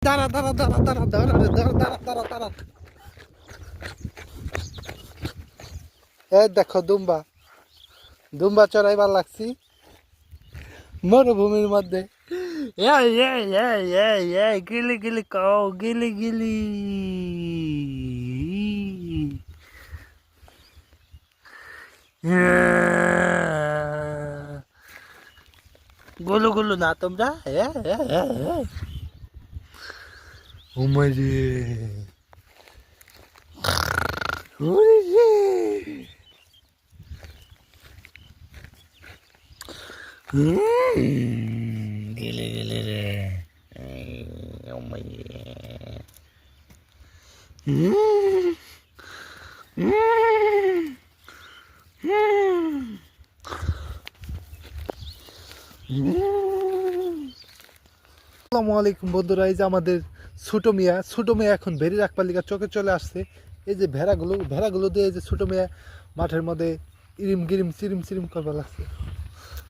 দাঁড়া দাঁড়া দাঁড়া দাঁড়া দাঁড়া দাঁড়া দাঁড়া দাঁড়া দাঁড়া। এই দেখো দুম্বা, দুম্বা চড়াইবার লাগছি মরুভূমির মধ্যে। গিলি গিলি কাও গিলি গিলি। গুলু গুলু না তোমরা। উমারে গেলে গেলে রে। আসসালামু আলাইকুম বন্ধুরা, এই যে আমাদের ছোট মিয়া এখন ভেড়ি রাখবার লিগা চোখে চলে আসছে। এই যে ভেড়াগুলো দিয়ে এই যে ছোট মিয়া মাঠের মধ্যে ইরিম গিরিম চিরিম চিরিম করবার লাগছে।